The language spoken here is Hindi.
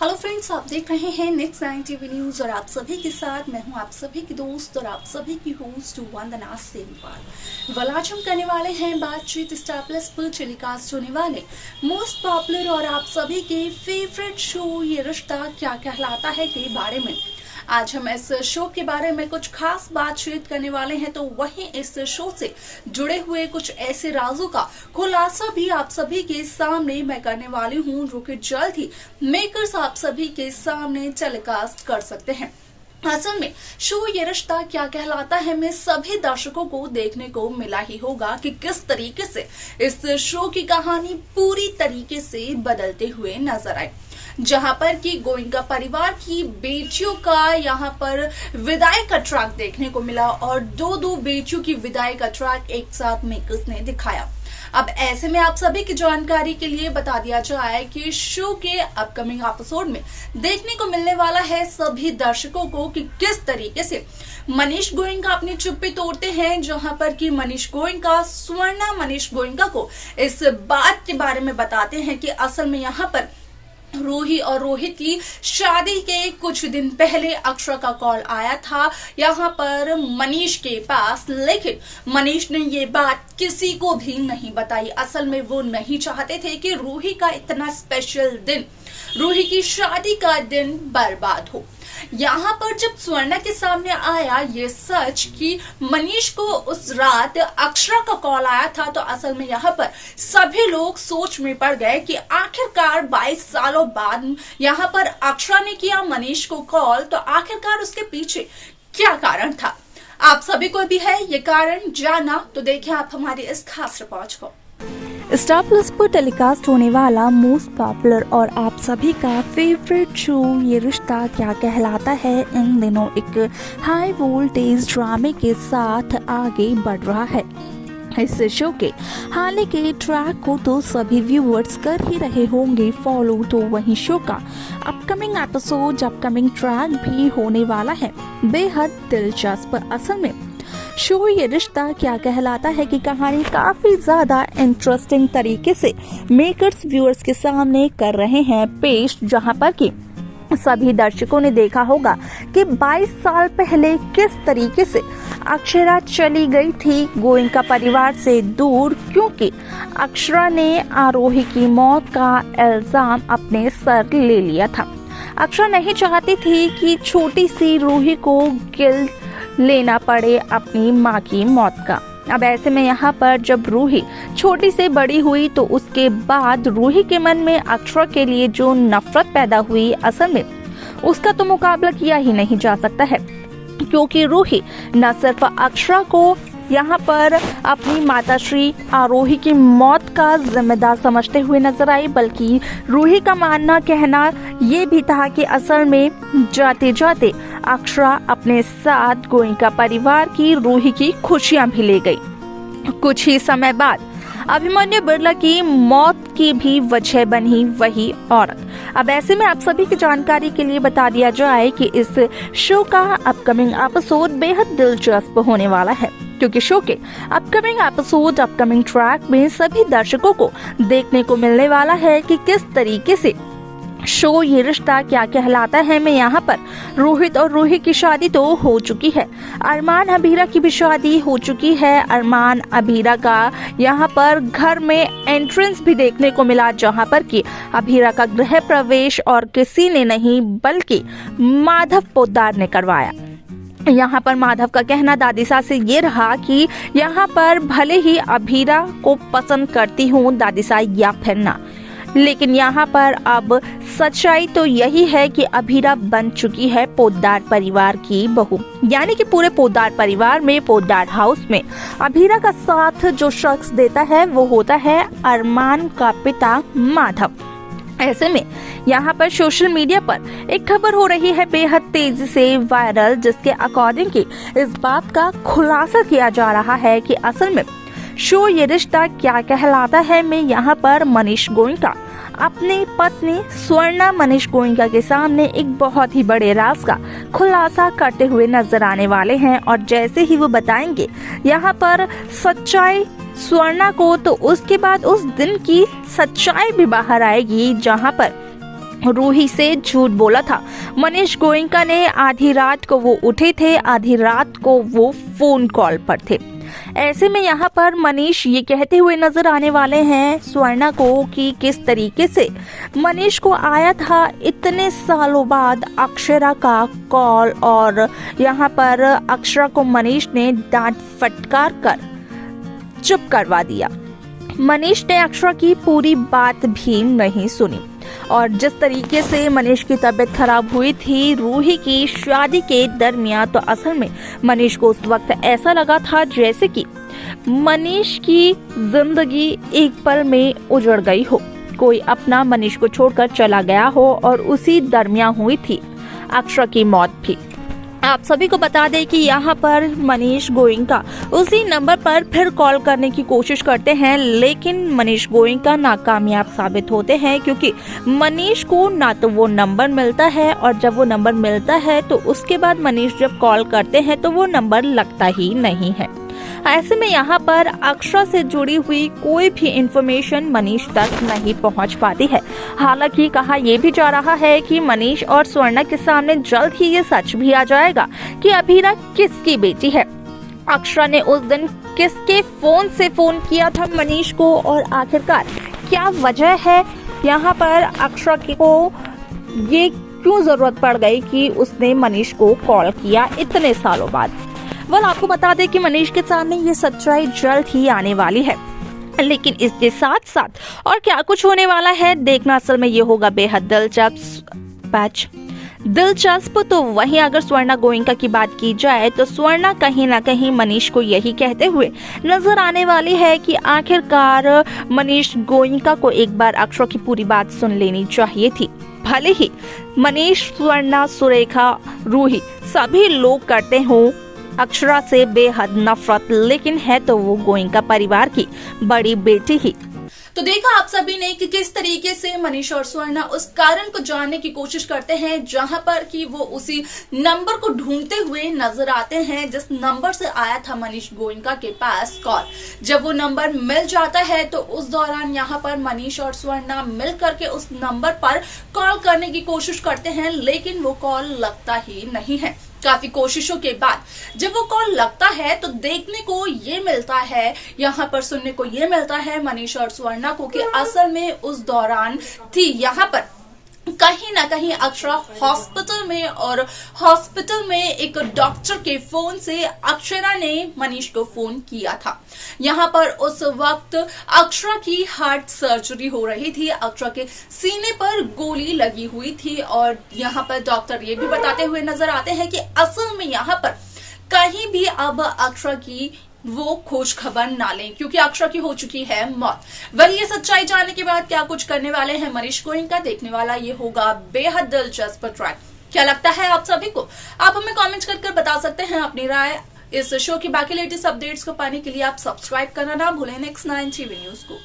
हेलो फ्रेंड्स, आप देख रहे हैं नेक्स्ट 9 टीवी न्यूज और आप सभी के साथ मैं हूं आप सभी की दोस्त और आप सभी की होस्ट वंदना सेमवाल। आज हम करने वाले हैं बातचीत स्टार प्लस पर टेलीकास्ट होने वाले मोस्ट पॉपुलर और आप सभी के फेवरेट शो ये रिश्ता क्या कहलाता है के बारे में। आज हम इस शो के बारे में कुछ खास बातचीत करने वाले हैं, तो वहीं इस शो से जुड़े हुए कुछ ऐसे राजों का खुलासा भी आप सभी के सामने मैं करने वाली हूं, जो कि जल्द ही मेकर्स आप सभी के सामने टेलीकास्ट कर सकते हैं। असल में शो ये रिश्ता क्या कहलाता है में सभी दर्शकों को देखने को मिला ही होगा कि किस तरीके से इस शो की कहानी पूरी तरीके से बदलते हुए नजर आए, जहां पर कि गोइंका परिवार की बेटियों का यहां पर विदाई का ट्रैक देखने को मिला और दो बेटियों की विदाई का ट्रैक एक साथ मेकर्स ने दिखाया। अब ऐसे में आप सभी की जानकारी के लिए बता दिया जाए कि शो के अपकमिंग एपिसोड में देखने को मिलने वाला है सभी दर्शकों को कि किस तरीके से मनीष गोयनका अपनी चुप्पी तोड़ते हैं, जहां पर कि मनीष गोयनका स्वर्णा मनीष गोयनका को इस बात के बारे में बताते हैं कि असल में यहाँ पर रूही और रोहित की शादी के कुछ दिन पहले अक्षरा का कॉल आया था यहाँ पर मनीष के पास, लेकिन मनीष ने ये बात किसी को भी नहीं बताई। असल में वो नहीं चाहते थे कि रूही का इतना स्पेशल दिन, रूही की शादी का दिन बर्बाद हो। यहाँ पर जब स्वर्णा के सामने आया ये सच कि मनीष को उस रात अक्षरा का कॉल आया था, तो असल में यहाँ पर सभी लोग सोच में पड़ गए कि आखिरकार 22 सालों बाद यहाँ पर अक्षरा ने किया मनीष को कॉल, तो आखिरकार उसके पीछे क्या कारण था। आप सभी को भी है ये कारण जानना, तो देखिए आप हमारी इस खास रिपोर्ट को। स्टार प्लस पर टेलीकास्ट होने वाला मोस्ट पॉपुलर और आप सभी का फेवरेट शो ये रिश्ता क्या कहलाता है इन दिनों एक हाई वोल्टेज ड्रामे के साथ आगे बढ़ रहा है। इस शो के हाल के ट्रैक को तो सभी व्यूअर्स कर ही रहे होंगे फॉलो, तो वहीं शो का अपकमिंग एपिसोड अपकमिंग ट्रैक भी होने वाला है बेहद दिलचस्प। असल में शो ये रिश्ता क्या कहलाता है कि कहानी काफी ज्यादा इंटरेस्टिंग तरीके से मेकर्स व्यूअर्स के सामने कर रहे हैं पेश, जहां पर कि सभी दर्शकों ने देखा होगा कि 22 साल पहले किस तरीके से अक्षरा चली गई थी गोयनका परिवार से दूर, क्योंकि अक्षरा ने आरोही की मौत का इल्जाम अपने सर ले लिया था। अक्षरा नहीं चाहती थी कि छोटी सी रूही को गिल्ट लेना पड़े अपनी माँ की मौत का। अब ऐसे में यहाँ पर जब रूही छोटी से बड़ी हुई तो उसके बाद रूही के मन में अक्षरा के लिए जो नफरत पैदा हुई, असल में उसका तो मुकाबला किया ही नहीं जा सकता है, क्योंकि रूही न सिर्फ अक्षरा को यहाँ पर अपनी माताश्री आरोही की मौत का जिम्मेदार समझते हुए नजर आई, बल्कि रूही का मानना कहना ये भी था कि असल में जाते जाते अक्षरा अपने साथ गोयनका परिवार की रूही की खुशियां भी ले गई। कुछ ही समय बाद अभिमन्यु बिरला की मौत की भी वजह बनी वही औरत। अब ऐसे में आप सभी की जानकारी के लिए बता दिया जाए कि इस शो का अपकमिंग एपिसोड बेहद दिलचस्प होने वाला है, क्योंकि शो के अपकमिंग एपिसोड अपकमिंग ट्रैक में सभी दर्शकों को देखने को मिलने वाला है कि किस तरीके से शो ये रिश्ता क्या कहलाता है में यहाँ पर रोहित और रूही की शादी तो हो चुकी है, अरमान अबीरा की भी शादी हो चुकी है। अरमान अबीरा का यहाँ पर घर में एंट्रेंस भी देखने को मिला, जहाँ पर कि अबीरा का गृह प्रवेश और किसी ने नहीं बल्कि माधव पोद्दार ने करवाया। यहाँ पर माधव का कहना दादीसा से ये रहा कि यहाँ पर भले ही अबीरा को पसंद करती हूँ दादीसा या फिर ना, लेकिन यहाँ पर अब सच्चाई तो यही है कि अबीरा बन चुकी है पोद्दार परिवार की बहू, यानी कि पूरे पोद्दार परिवार में पोद्दार हाउस में अबीरा का साथ जो शख्स देता है वो होता है अरमान का पिता माधव। ऐसे में यहाँ पर सोशल मीडिया पर एक खबर हो रही है बेहद तेजी से वायरल, जिसके अकॉर्डिंग की इस बात का खुलासा किया जा रहा है कि असल में शो ये रिश्ता क्या कहलाता है में यहाँ पर मनीष गोयनका अपनी पत्नी स्वर्णा मनीष गोयनका के सामने एक बहुत ही बड़े राज का खुलासा करते हुए नजर आने वाले हैं, और जैसे ही वो बताएंगे यहाँ पर सच्चाई स्वर्णा को, तो उसके बाद उस दिन की सच्चाई भी बाहर आएगी, जहाँ पर रूही से झूठ बोला था। मनीष गोयनका ने आधी रात को वो उठे थे, आधी रात को वो फोन कॉल पर थे। ऐसे में यहाँ पर मनीष ये कहते हुए नजर आने वाले हैं स्वर्णा को कि किस तरीके से मनीष को आया था इतने सालों बाद अक्षरा का कॉल, और यहाँ पर अक्षरा को मनीष ने डांट फटकार कर चुप करवा दिया। मनीष ने अक्षरा की पूरी बात भी नहीं सुनी, और जिस तरीके से मनीष की तबीयत खराब हुई थी रूही की शादी के दरमियान, तो असल में मनीष को उस वक्त ऐसा लगा था जैसे कि मनीष की जिंदगी एक पल में उजड़ गई हो, कोई अपना मनीष को छोड़कर चला गया हो, और उसी दरमियान हुई थी अक्षरा की मौत भी। आप सभी को बता दें कि यहाँ पर मनीष गोयनका उसी नंबर पर फिर कॉल करने की कोशिश करते हैं, लेकिन मनीष गोयनका नाकामयाब साबित होते हैं, क्योंकि मनीष को ना तो वो नंबर मिलता है, और जब वो नंबर मिलता है तो उसके बाद मनीष जब कॉल करते हैं तो वो नंबर लगता ही नहीं है। ऐसे में यहाँ पर अक्षरा से जुड़ी हुई कोई भी इंफॉर्मेशन मनीष तक नहीं पहुँच पाती है। हालांकि कहा यह भी जा रहा है कि मनीष और स्वर्णा के सामने जल्द ही ये सच भी आ जाएगा कि अभीरा किसकी बेटी है। अक्षरा ने उस दिन किसके फोन से फोन किया था मनीष को, और आखिरकार क्या वजह है यहाँ पर अक्षरा को ये क्यों जरूरत पड़ गई कि उसने मनीष को कॉल किया इतने सालों बाद। आपको बता दें कि मनीष के सामने ये सच्चाई जल्द ही आने वाली है, लेकिन इसके साथ साथ और क्या कुछ होने वाला है देखना असल में ये होगा बेहद दिलचस्प। तो वहीं अगर स्वर्णा गोयनका की बात की जाए तो स्वर्णा कहीं ना कहीं मनीष को यही कहते हुए नजर आने वाली है कि आखिरकार मनीष गोयनका को एक बार अक्षरा की पूरी बात सुन लेनी चाहिए थी। भले ही मनीष, स्वर्णा, सुरेखा, रूही सभी लोग करते हों अक्षरा से बेहद नफरत, लेकिन है तो वो गोयनका परिवार की बड़ी बेटी ही। तो देखा आप सभी ने कि किस तरीके से मनीष और स्वर्णा उस कारण को जानने की कोशिश करते हैं जहां पर कि वो उसी नंबर को ढूंढते हुए नजर आते हैं जिस नंबर से आया था मनीष गोयनका के पास कॉल। जब वो नंबर मिल जाता है तो उस दौरान यहाँ पर मनीष और स्वर्णा मिल करके उस नंबर पर कॉल करने की कोशिश करते हैं, लेकिन वो कॉल लगता ही नहीं है। काफी कोशिशों के बाद जब वो कॉल लगता है तो देखने को ये मिलता है, यहाँ पर सुनने को ये मिलता है मनीष और स्वर्णा को कि असल में उस दौरान थी यहाँ पर कहीं ना कहीं अक्षरा हॉस्पिटल में, और हॉस्पिटल में एक डॉक्टर के फोन से अक्षरा ने मनीष को फोन किया था। यहाँ पर उस वक्त अक्षरा की हार्ट सर्जरी हो रही थी, अक्षरा के सीने पर गोली लगी हुई थी, और यहाँ पर डॉक्टर ये भी बताते हुए नजर आते हैं कि असल में यहाँ पर कहीं भी अब अक्षरा की वो खोज खबर ना लें, क्योंकि अक्षरा की हो चुकी है मौत। ये सच्चाई जानने के बाद क्या कुछ करने वाले हैं मनीष गोयनका, देखने वाला ये होगा बेहद दिलचस्प ट्रैक। क्या लगता है आप सभी को? आप हमें कमेंट कर बता सकते हैं अपनी राय। इस शो की बाकी लेटेस्ट अपडेट्स को पाने के लिए आप सब्सक्राइब करना ना भूलें नेक्स्ट 9 टीवी न्यूज को।